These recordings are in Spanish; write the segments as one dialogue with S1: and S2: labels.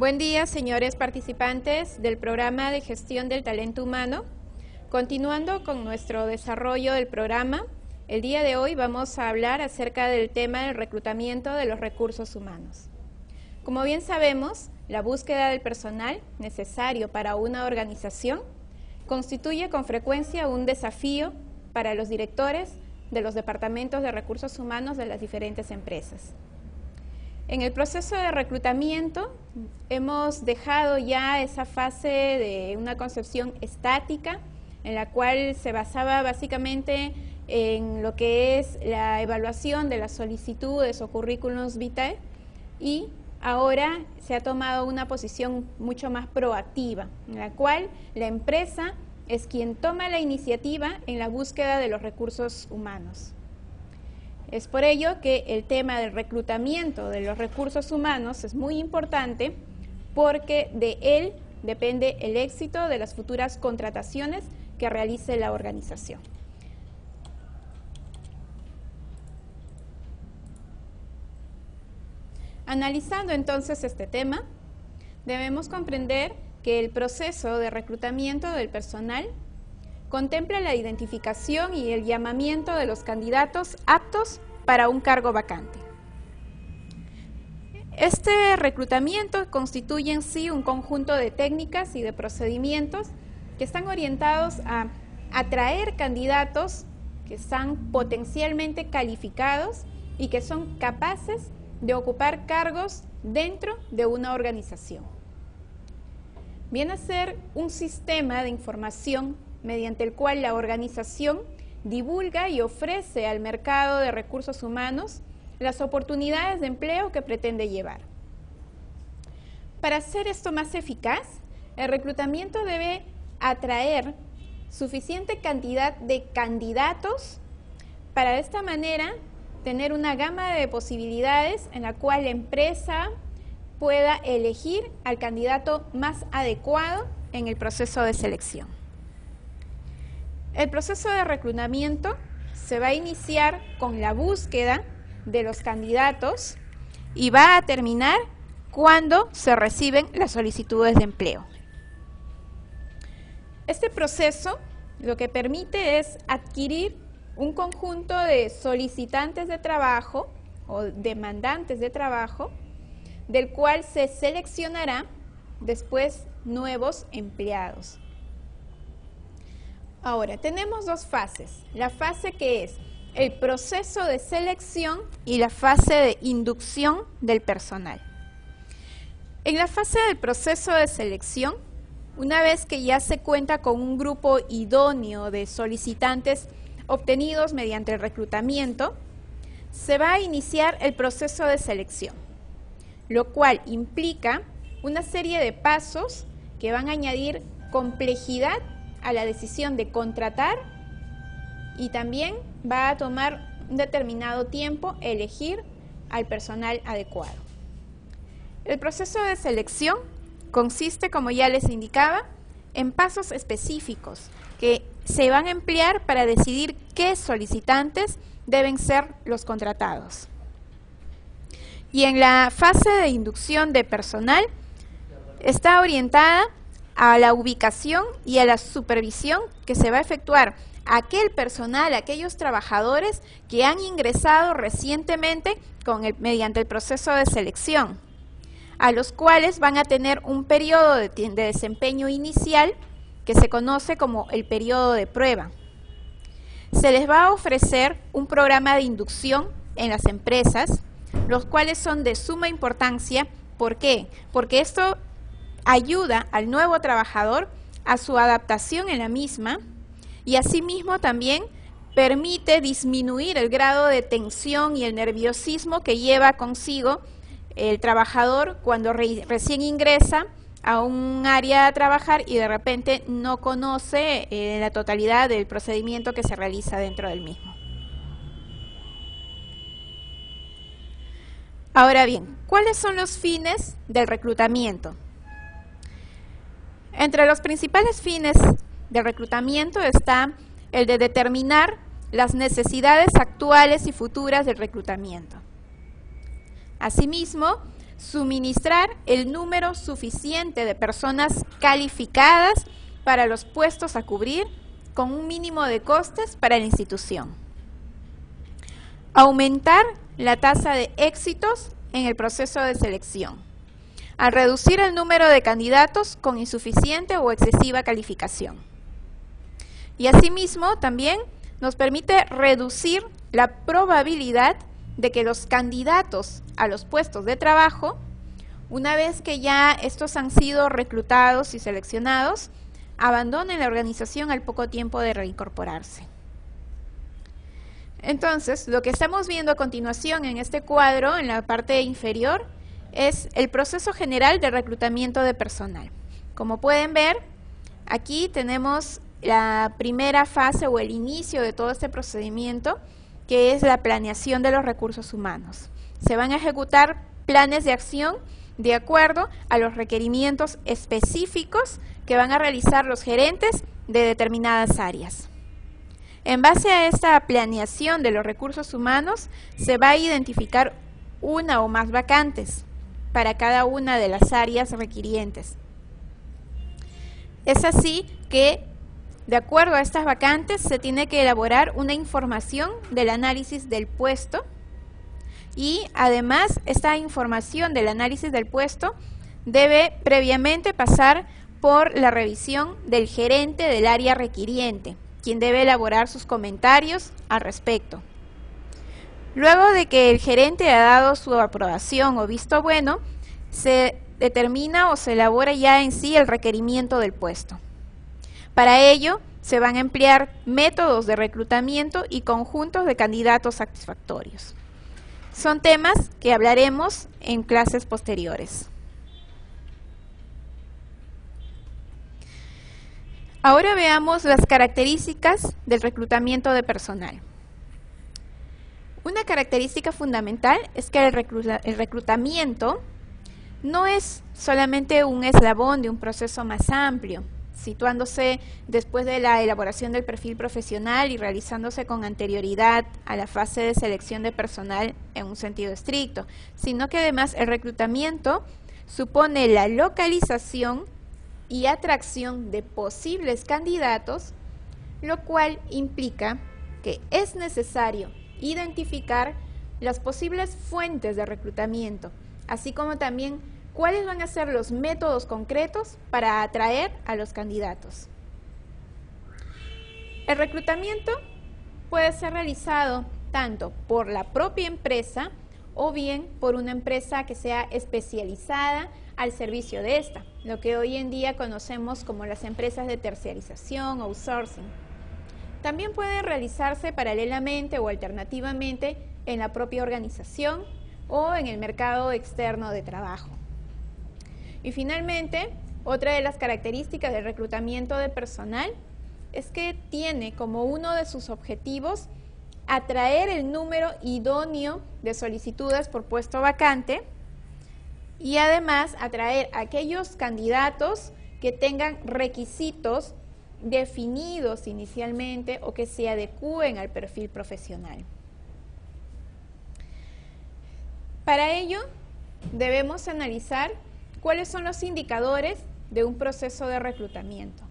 S1: Buen día, señores participantes del programa de gestión del talento humano. Continuando con nuestro desarrollo del programa, el día de hoy vamos a hablar acerca del tema del reclutamiento de los recursos humanos. Como bien sabemos, la búsqueda del personal necesario para una organización constituye con frecuencia un desafío para los directores de los departamentos de recursos humanos de las diferentes empresas. En el proceso de reclutamiento hemos dejado ya esa fase de una concepción estática en la cual se basaba básicamente en lo que es la evaluación de las solicitudes o currículums vitae, y ahora se ha tomado una posición mucho más proactiva, en la cual la empresa es quien toma la iniciativa en la búsqueda de los recursos humanos. Es por ello que el tema del reclutamiento de los recursos humanos es muy importante, porque de él depende el éxito de las futuras contrataciones que realice la organización. Analizando entonces este tema, debemos comprender que el proceso de reclutamiento del personal contempla la identificación y el llamamiento de los candidatos aptos para un cargo vacante. Este reclutamiento constituye en sí un conjunto de técnicas y de procedimientos que están orientados a atraer candidatos que están potencialmente calificados y que son capaces de ocupar cargos dentro de una organización. Viene a ser un sistema de información mediante el cual la organización divulga y ofrece al mercado de recursos humanos las oportunidades de empleo que pretende llevar. Para hacer esto más eficaz, el reclutamiento debe atraer suficiente cantidad de candidatos para de esta manera tener una gama de posibilidades en la cual la empresa pueda elegir al candidato más adecuado en el proceso de selección. El proceso de reclutamiento se va a iniciar con la búsqueda de los candidatos y va a terminar cuando se reciben las solicitudes de empleo. Este proceso lo que permite es adquirir un conjunto de solicitantes de trabajo o demandantes de trabajo, del cual se seleccionará después nuevos empleados. Ahora, tenemos dos fases, la fase que es el proceso de selección y la fase de inducción del personal. En la fase del proceso de selección, una vez que ya se cuenta con un grupo idóneo de solicitantes obtenidos mediante el reclutamiento, se va a iniciar el proceso de selección, lo cual implica una serie de pasos que van a añadir complejidad a la decisión de contratar, y también va a tomar un determinado tiempo elegir al personal adecuado. El proceso de selección consiste, como ya les indicaba, en pasos específicos que se van a emplear para decidir qué solicitantes deben ser los contratados. Y en la fase de inducción de personal está orientada a la ubicación y a la supervisión que se va a efectuar a aquel personal, a aquellos trabajadores que han ingresado recientemente mediante el proceso de selección, a los cuales van a tener un periodo de desempeño inicial que se conoce como el periodo de prueba. Se les va a ofrecer un programa de inducción en las empresas, los cuales son de suma importancia. ¿Por qué? Porque esto ayuda al nuevo trabajador a su adaptación en la misma, y asimismo también permite disminuir el grado de tensión y el nerviosismo que lleva consigo el trabajador cuando recién ingresa a un área a trabajar y de repente no conoce la totalidad del procedimiento que se realiza dentro del mismo. Ahora bien, ¿cuáles son los fines del reclutamiento? Entre los principales fines del reclutamiento está el de determinar las necesidades actuales y futuras del reclutamiento. Asimismo, suministrar el número suficiente de personas calificadas para los puestos a cubrir con un mínimo de costes para la institución. Aumentar la tasa de éxitos en el proceso de selección, al reducir el número de candidatos con insuficiente o excesiva calificación. Y asimismo también nos permite reducir la probabilidad de que los candidatos a los puestos de trabajo, una vez que ya estos han sido reclutados y seleccionados, abandonen la organización al poco tiempo de reincorporarse. Entonces, lo que estamos viendo a continuación en este cuadro, en la parte inferior, es el proceso general de reclutamiento de personal. Como pueden ver, aquí tenemos la primera fase o el inicio de todo este procedimiento, que es la planeación de los recursos humanos. Se van a ejecutar planes de acción de acuerdo a los requerimientos específicos que van a realizar los gerentes de determinadas áreas. En base a esta planeación de los recursos humanos, se va a identificar una o más vacantes para cada una de las áreas requirientes. Es así que, de acuerdo a estas vacantes, se tiene que elaborar una información del análisis del puesto y, además, esta información del análisis del puesto debe previamente pasar por la revisión del gerente del área requiriente, quien debe elaborar sus comentarios al respecto. Luego de que el gerente ha dado su aprobación o visto bueno, se determina o se elabora ya en sí el requerimiento del puesto. Para ello, se van a emplear métodos de reclutamiento y conjuntos de candidatos satisfactorios. Son temas que hablaremos en clases posteriores. Ahora veamos las características del reclutamiento de personal. Una característica fundamental es que el reclutamiento no es solamente un eslabón de un proceso más amplio, situándose después de la elaboración del perfil profesional y realizándose con anterioridad a la fase de selección de personal en un sentido estricto, sino que además el reclutamiento supone la localización y atracción de posibles candidatos, lo cual implica que es necesario identificar las posibles fuentes de reclutamiento, así como también cuáles van a ser los métodos concretos para atraer a los candidatos. El reclutamiento puede ser realizado tanto por la propia empresa o bien por una empresa que sea especializada al servicio de esta, lo que hoy en día conocemos como las empresas de terciarización o outsourcing. También pueden realizarse paralelamente o alternativamente en la propia organización o en el mercado externo de trabajo. Y finalmente, otra de las características del reclutamiento de personal es que tiene como uno de sus objetivos atraer el número idóneo de solicitudes por puesto vacante y además atraer a aquellos candidatos que tengan requisitos definidos inicialmente o que se adecúen al perfil profesional. Para ello, debemos analizar cuáles son los indicadores de un proceso de reclutamiento.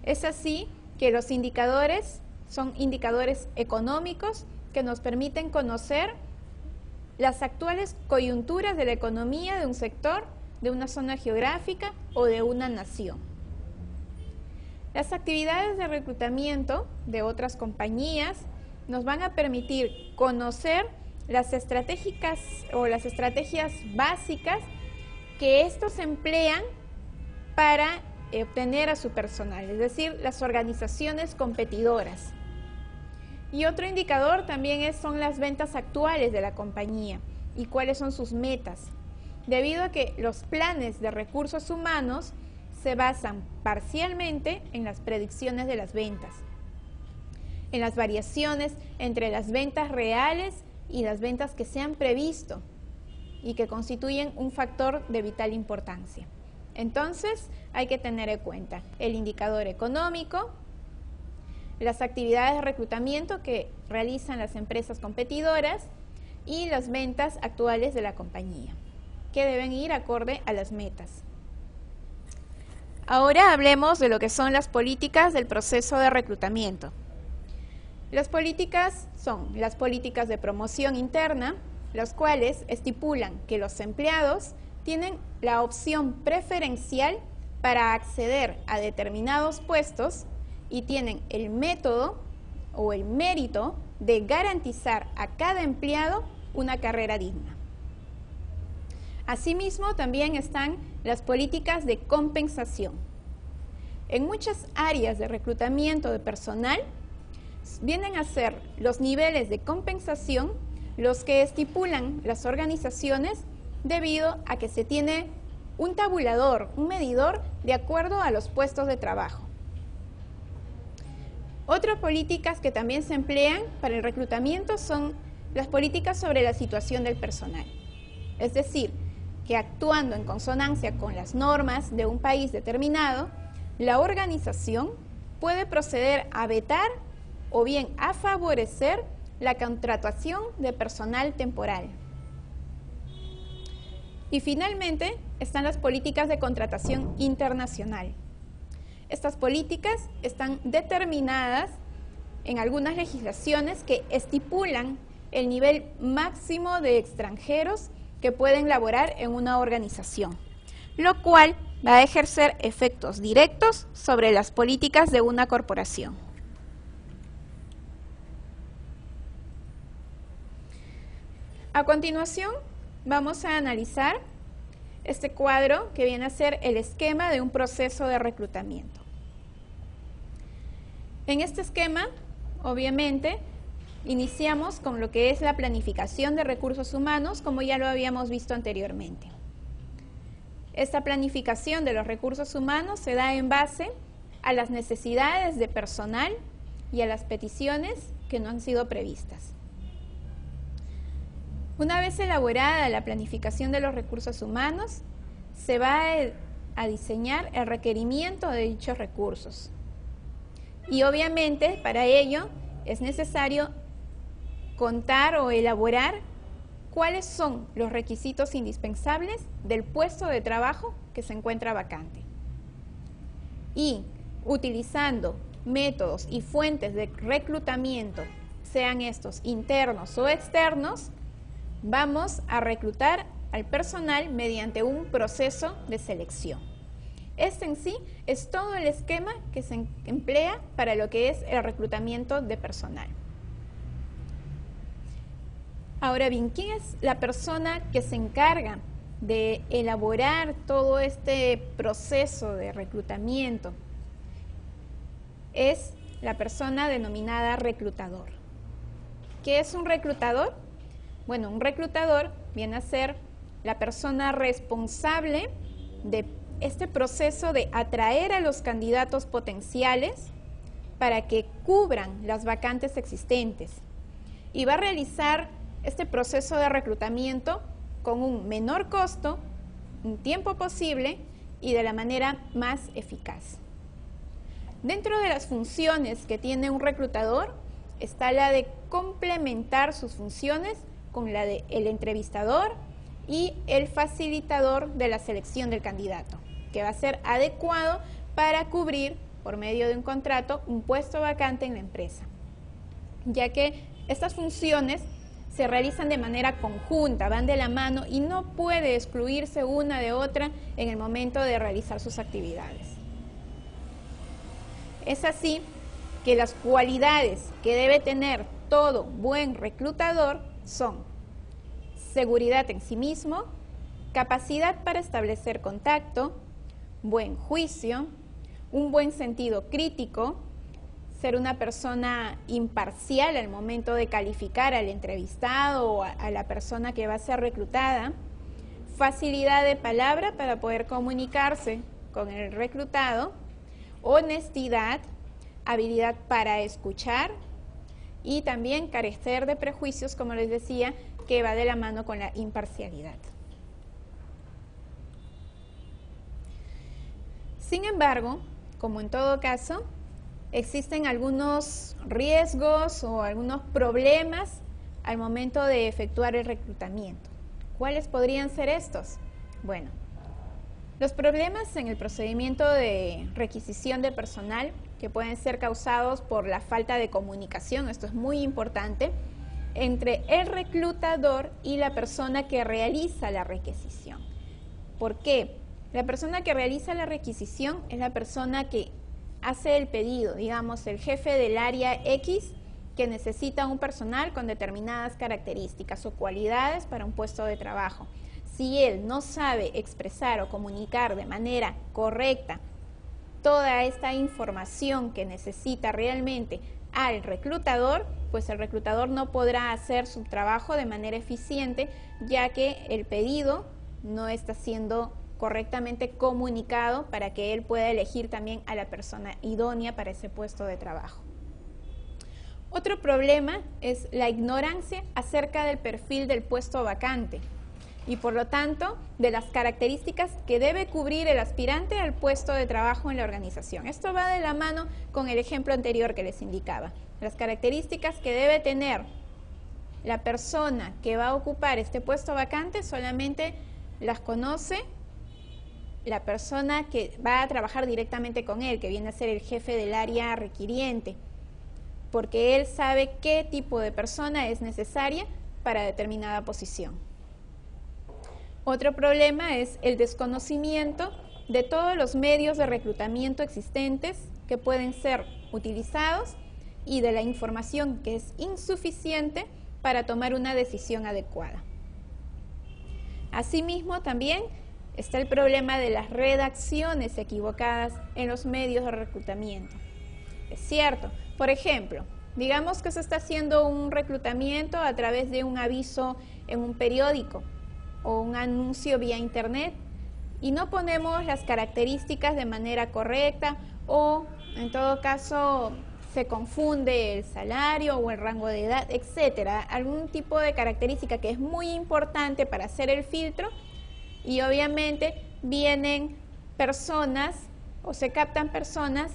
S1: Es así que los indicadores son indicadores económicos que nos permiten conocer las actuales coyunturas de la economía de un sector, de una zona geográfica o de una nación. Las actividades de reclutamiento de otras compañías nos van a permitir conocer las estrategias básicas que estos emplean para obtener a su personal, es decir, las organizaciones competidoras. Y otro indicador también son las ventas actuales de la compañía y cuáles son sus metas, debido a que los planes de recursos humanos se basan parcialmente en las predicciones de las ventas, en las variaciones entre las ventas reales y las ventas que se han previsto y que constituyen un factor de vital importancia. Entonces, hay que tener en cuenta el indicador económico, las actividades de reclutamiento que realizan las empresas competidoras y las ventas actuales de la compañía. que deben ir acorde a las metas. Ahora hablemos de lo que son las políticas del proceso de reclutamiento. Las políticas son las políticas de promoción interna, las cuales estipulan que los empleados tienen la opción preferencial para acceder a determinados puestos y tienen el método o el mérito de garantizar a cada empleado una carrera digna. Asimismo, también están las políticas de compensación. En muchas áreas de reclutamiento de personal, vienen a ser los niveles de compensación los que estipulan las organizaciones debido a que se tiene un tabulador, un medidor de acuerdo a los puestos de trabajo. Otras políticas que también se emplean para el reclutamiento son las políticas sobre la situación del personal. Es decir, que actuando en consonancia con las normas de un país determinado, la organización puede proceder a vetar o bien a favorecer la contratación de personal temporal. Y finalmente están las políticas de contratación internacional. Estas políticas están determinadas en algunas legislaciones que estipulan el nivel máximo de extranjeros que pueden laborar en una organización, lo cual va a ejercer efectos directos sobre las políticas de una corporación. A continuación, vamos a analizar este cuadro que viene a ser el esquema de un proceso de reclutamiento. En este esquema, obviamente, iniciamos con lo que es la planificación de recursos humanos, como ya lo habíamos visto anteriormente. Esta planificación de los recursos humanos se da en base a las necesidades de personal y a las peticiones que no han sido previstas. Una vez elaborada la planificación de los recursos humanos, se va a diseñar el requerimiento de dichos recursos. Y obviamente para ello es necesario contar o elaborar cuáles son los requisitos indispensables del puesto de trabajo que se encuentra vacante. Y utilizando métodos y fuentes de reclutamiento, sean estos internos o externos, vamos a reclutar al personal mediante un proceso de selección. Este en sí es todo el esquema que se emplea para lo que es el reclutamiento de personal. Ahora bien, ¿quién es la persona que se encarga de elaborar todo este proceso de reclutamiento? Es la persona denominada reclutador. ¿Qué es un reclutador? Bueno, un reclutador viene a ser la persona responsable de este proceso de atraer a los candidatos potenciales para que cubran las vacantes existentes y va a realizar este proceso de reclutamiento con un menor costo, un tiempo posible y de la manera más eficaz. Dentro de las funciones que tiene un reclutador está la de complementar sus funciones con la del entrevistador y el facilitador de la selección del candidato, que va a ser adecuado para cubrir, por medio de un contrato, un puesto vacante en la empresa, ya que estas funciones se realizan de manera conjunta, van de la mano y no puede excluirse una de otra en el momento de realizar sus actividades. Es así que las cualidades que debe tener todo buen reclutador son seguridad en sí mismo, capacidad para establecer contacto, buen juicio, un buen sentido crítico, ser una persona imparcial al momento de calificar al entrevistado o a la persona que va a ser reclutada, facilidad de palabra para poder comunicarse con el reclutado, honestidad, habilidad para escuchar y también carecer de prejuicios, como les decía, que va de la mano con la imparcialidad. Sin embargo, como en todo caso, existen algunos riesgos o algunos problemas al momento de efectuar el reclutamiento. ¿Cuáles podrían ser estos? Bueno, los problemas en el procedimiento de requisición de personal que pueden ser causados por la falta de comunicación, esto es muy importante, entre el reclutador y la persona que realiza la requisición. ¿Por qué? La persona que realiza la requisición es la persona que hace el pedido, digamos, el jefe del área X que necesita un personal con determinadas características o cualidades para un puesto de trabajo. Si él no sabe expresar o comunicar de manera correcta toda esta información que necesita realmente al reclutador, pues el reclutador no podrá hacer su trabajo de manera eficiente, ya que el pedido no está siendo correctamente comunicado para que él pueda elegir también a la persona idónea para ese puesto de trabajo. Otro problema es la ignorancia acerca del perfil del puesto vacante y por lo tanto de las características que debe cubrir el aspirante al puesto de trabajo en la organización. Esto va de la mano con el ejemplo anterior que les indicaba. Las características que debe tener la persona que va a ocupar este puesto vacante solamente las conoce la persona que va a trabajar directamente con él, que viene a ser el jefe del área requiriente, porque él sabe qué tipo de persona es necesaria para determinada posición. Otro problema es el desconocimiento de todos los medios de reclutamiento existentes que pueden ser utilizados y de la información que es insuficiente para tomar una decisión adecuada. Asimismo, también está el problema de las redacciones equivocadas en los medios de reclutamiento. Es cierto, por ejemplo, digamos que se está haciendo un reclutamiento a través de un aviso en un periódico o un anuncio vía internet y no ponemos las características de manera correcta o en todo caso se confunde el salario o el rango de edad, etcétera, algún tipo de característica que es muy importante para hacer el filtro y obviamente vienen personas o se captan personas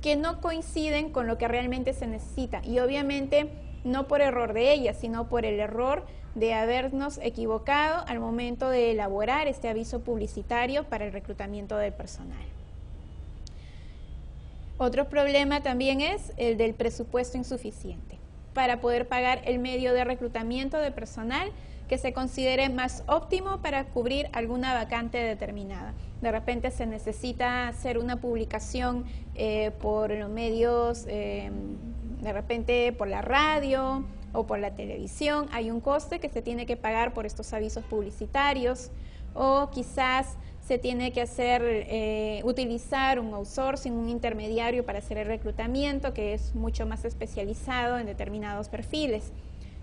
S1: que no coinciden con lo que realmente se necesita y obviamente no por error de ellas, sino por el error de habernos equivocado al momento de elaborar este aviso publicitario para el reclutamiento del personal. Otro problema también es el del presupuesto insuficiente para poder pagar el medio de reclutamiento de personal que se considere más óptimo para cubrir alguna vacante determinada. De repente se necesita hacer una publicación por los medios, de repente por la radio o por la televisión. Hay un coste que se tiene que pagar por estos avisos publicitarios o quizás se tiene que hacer, utilizar un outsourcing, un intermediario para hacer el reclutamiento que es mucho más especializado en determinados perfiles.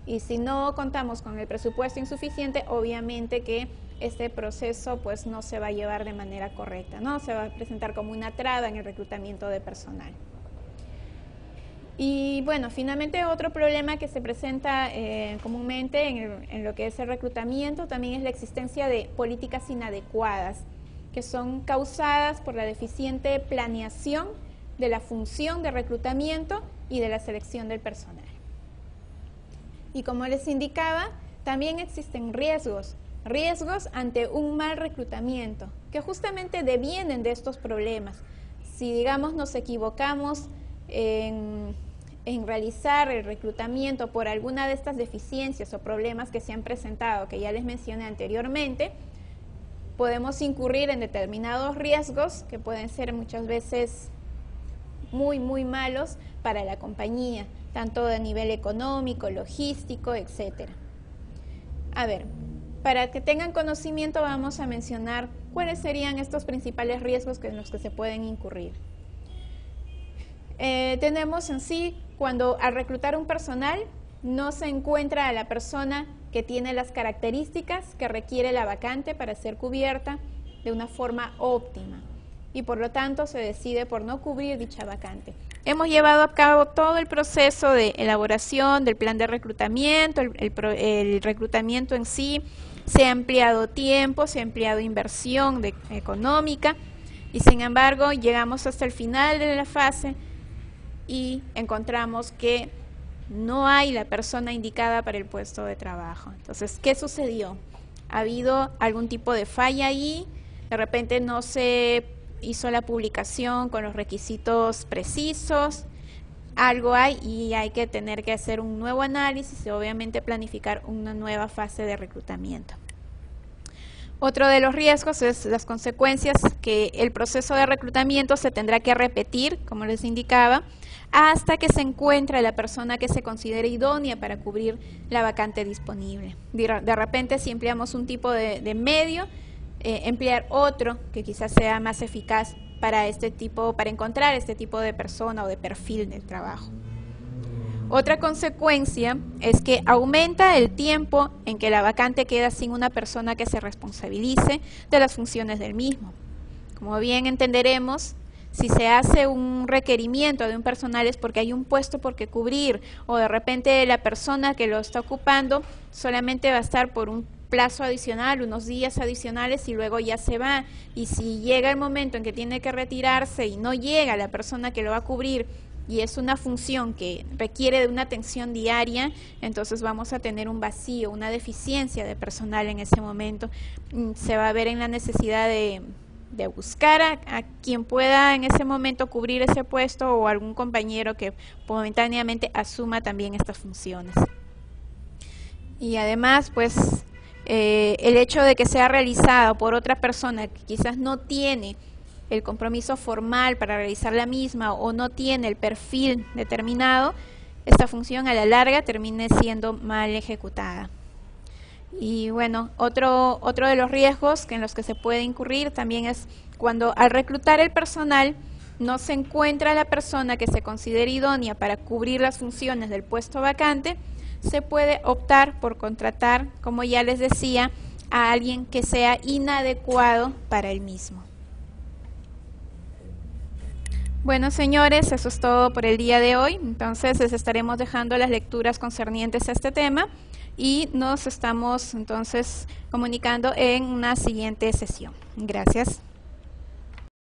S1: Y si no contamos con el presupuesto insuficiente, obviamente que este proceso pues no se va a llevar de manera correcta, ¿no? Se va a presentar como una traba en el reclutamiento de personal. Y bueno, finalmente otro problema que se presenta comúnmente en lo que es el reclutamiento también es la existencia de políticas inadecuadas que son causadas por la deficiente planeación de la función de reclutamiento y de la selección del personal. Y como les indicaba, también existen riesgos ante un mal reclutamiento, que justamente devienen de estos problemas. Si, digamos, nos equivocamos en realizar el reclutamiento por alguna de estas deficiencias o problemas que se han presentado, que ya les mencioné anteriormente, podemos incurrir en determinados riesgos que pueden ser muchas veces muy malos para la compañía, tanto a nivel económico, logístico, etcétera. A ver, para que tengan conocimiento vamos a mencionar cuáles serían estos principales riesgos en los que se pueden incurrir. Tenemos en sí, cuando al reclutar un personal no se encuentra a la persona que tiene las características que requiere la vacante para ser cubierta de una forma óptima y por lo tanto se decide por no cubrir dicha vacante. Hemos llevado a cabo todo el proceso de elaboración del plan de reclutamiento, el reclutamiento en sí, se ha empleado tiempo, se ha empleado inversión económica y sin embargo llegamos hasta el final de la fase y encontramos que no hay la persona indicada para el puesto de trabajo. Entonces, ¿qué sucedió? ha habido algún tipo de falla ahí, de repente no se hizo la publicación con los requisitos precisos, algo hay y hay que tener que hacer un nuevo análisis y obviamente planificar una nueva fase de reclutamiento. Otro de los riesgos es las consecuencias, que el proceso de reclutamiento se tendrá que repetir, como les indicaba, hasta que se encuentre la persona que se considere idónea para cubrir la vacante disponible. De repente, si empleamos un tipo de medio, emplear otro que quizás sea más eficaz para encontrar este tipo de persona o de perfil del trabajo. Otra consecuencia es que aumenta el tiempo en que la vacante queda sin una persona que se responsabilice de las funciones del mismo. Como bien entenderemos, si se hace un requerimiento de un personal es porque hay un puesto por qué cubrir, o de repente la persona que lo está ocupando solamente va a estar por un plazo adicional, unos días adicionales y luego ya se va. Y si llega el momento en que tiene que retirarse y no llega la persona que lo va a cubrir y es una función que requiere de una atención diaria, entonces vamos a tener un vacío, una deficiencia de personal en ese momento. Se va a ver en la necesidad de buscar a quien pueda en ese momento cubrir ese puesto o algún compañero que momentáneamente asuma también estas funciones. Y además, pues, el hecho de que sea realizado por otra persona que quizás no tiene el compromiso formal para realizar la misma o no tiene el perfil determinado, esta función a la larga termine siendo mal ejecutada. Y bueno, otro de los riesgos en los que se puede incurrir también es cuando al reclutar el personal no se encuentra la persona que se considere idónea para cubrir las funciones del puesto vacante, se puede optar por contratar, como ya les decía, a alguien que sea inadecuado para el mismo. Bueno, señores, eso es todo por el día de hoy. Entonces, les estaremos dejando las lecturas concernientes a este tema y nos estamos entonces comunicando en una siguiente sesión. Gracias.